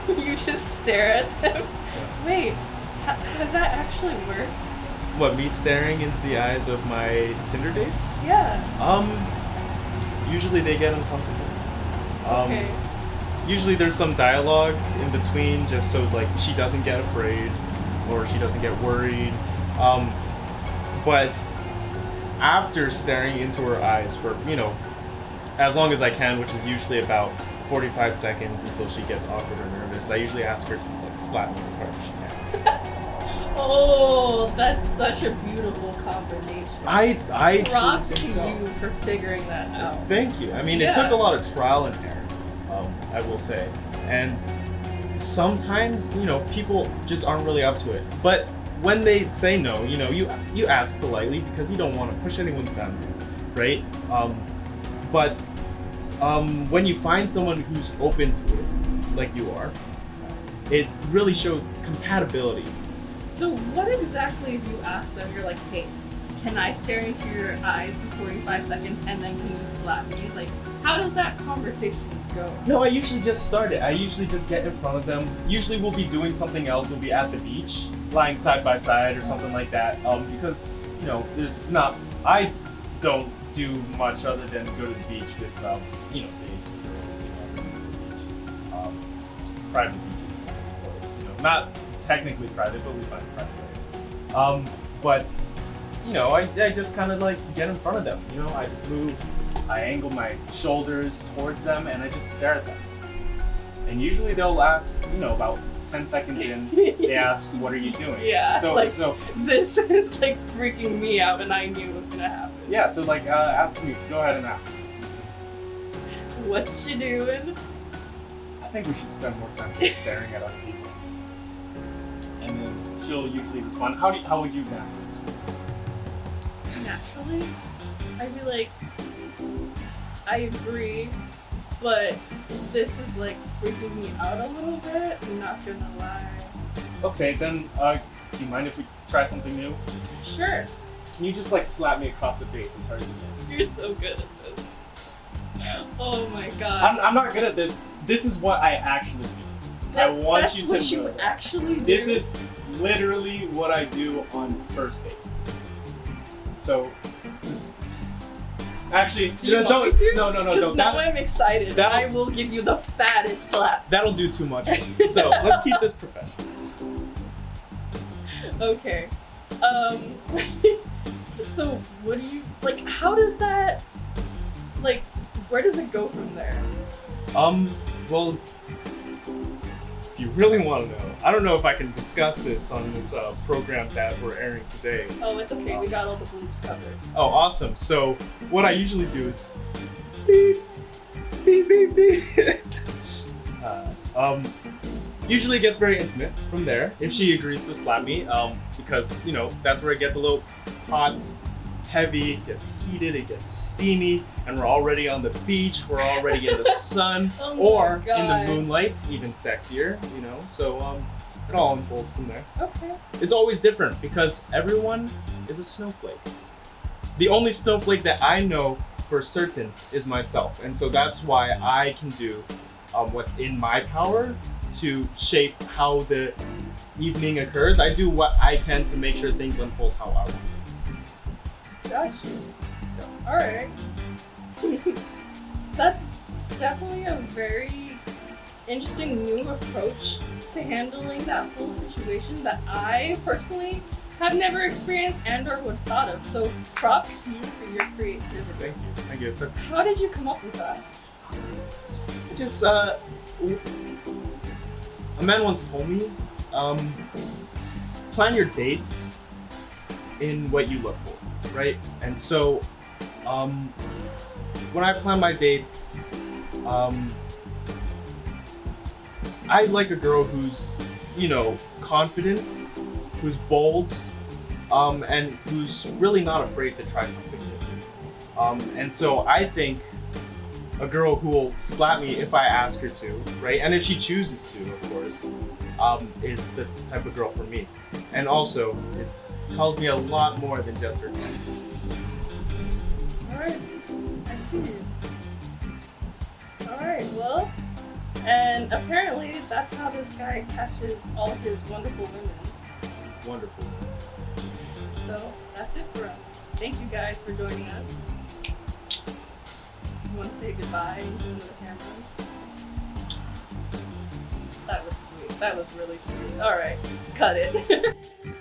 You just stare at them? Yeah. Wait, has that actually worked? What, me staring into the eyes of my Tinder dates? Yeah. Usually they get uncomfortable. Okay. Usually there's some dialogue in between just so like she doesn't get afraid or she doesn't get worried. But after staring into her eyes for, as long as I can, which is usually about 45 seconds until she gets awkward or nervous, I usually ask her to like slap me as hard as she can. Oh, that's such a beautiful combination. I Props to truly think so. you for figuring that out. Thank you. I mean, Yeah. it took a lot of trial and error, I will say. And sometimes, people just aren't really up to it. But when they say no, you ask politely because you don't want to push anyone's boundaries, right? But when you find someone who's open to it, like you are, it really shows compatibility. So what exactly do you ask them? You're like, hey, can I stare into your eyes for 45 seconds and then can you slap me? Like, how does that conversation go? No, I usually just start it. I usually just get in front of them. Usually we'll be doing something else. We'll be at the beach, lying side by side or something like that. Because, I don't do much other than go to the beach with, dates with girls, private beaches, of course, not technically private, but we find it private. But, I just kind of like get in front of them, I just move, I angle my shoulders towards them and I just stare at them. And usually they'll ask, about 10 seconds in, they ask, what are you doing? Yeah, So this is like freaking me out and I knew it was gonna happen. yeah, so ask me, go ahead and ask. What's she doing? I think we should spend more time just staring at other people. And then she'll usually respond. How would you naturally? Naturally, I'd be like, I agree, but this is like freaking me out a little bit. I'm not gonna lie. Okay, then do you mind if we try something new? Sure. Can you just like slap me across the face as hard as you can? You're so good at this. Oh my god. I'm not good at this. This is what I actually do. I want That's you to what know. you actually do. This is literally what I do on first dates. So, actually, Do you want me to? No, Because now I'm excited. that- I will give you the fattest slap. That'll do too much. So let's keep this professional. Okay. So what do you like? How does that like? Where does it go from there? Well, if you really want to know, I don't know if I can discuss this on this program that we're airing today. Oh, it's okay. We got all the bleeps covered. Oh, awesome. So what I usually do is beep, beep, beep, beep. Usually it gets very intimate from there if she agrees to slap me, because that's where it gets a little hot, heavy, it gets heated, it gets steamy, and we're already on the beach, we're already in the sun, Oh my or in God. the moonlight, even sexier, so it all unfolds from there. Okay. It's always different because everyone is a snowflake. The only snowflake that I know for certain is myself, and so that's why I can do what's in my power to shape how the evening occurs. I do what I can to make sure things unfold how I want. Gotcha. All right. That's definitely a very interesting new approach to handling that whole situation that I personally have never experienced and or would thought of. So props to you for your creativity. Thank you. It's How did you come up with that? just a man once told me, plan your dates in what you look for, right? And so, when I plan my dates, I like a girl who's, confident, who's bold, and who's really not afraid to try something new. And so I think a girl who will slap me if I ask her to, right? And if she chooses to, of course, is the type of girl for me. And also, it tells me a lot more than just her intentions. All right. I see you. All right. Well, And apparently, that's how this guy catches all his wonderful women. Wonderful. So that's it for us. Thank you guys for joining us. You want to say goodbye to the cameras? That was sweet. That was really sweet. All right, cut it.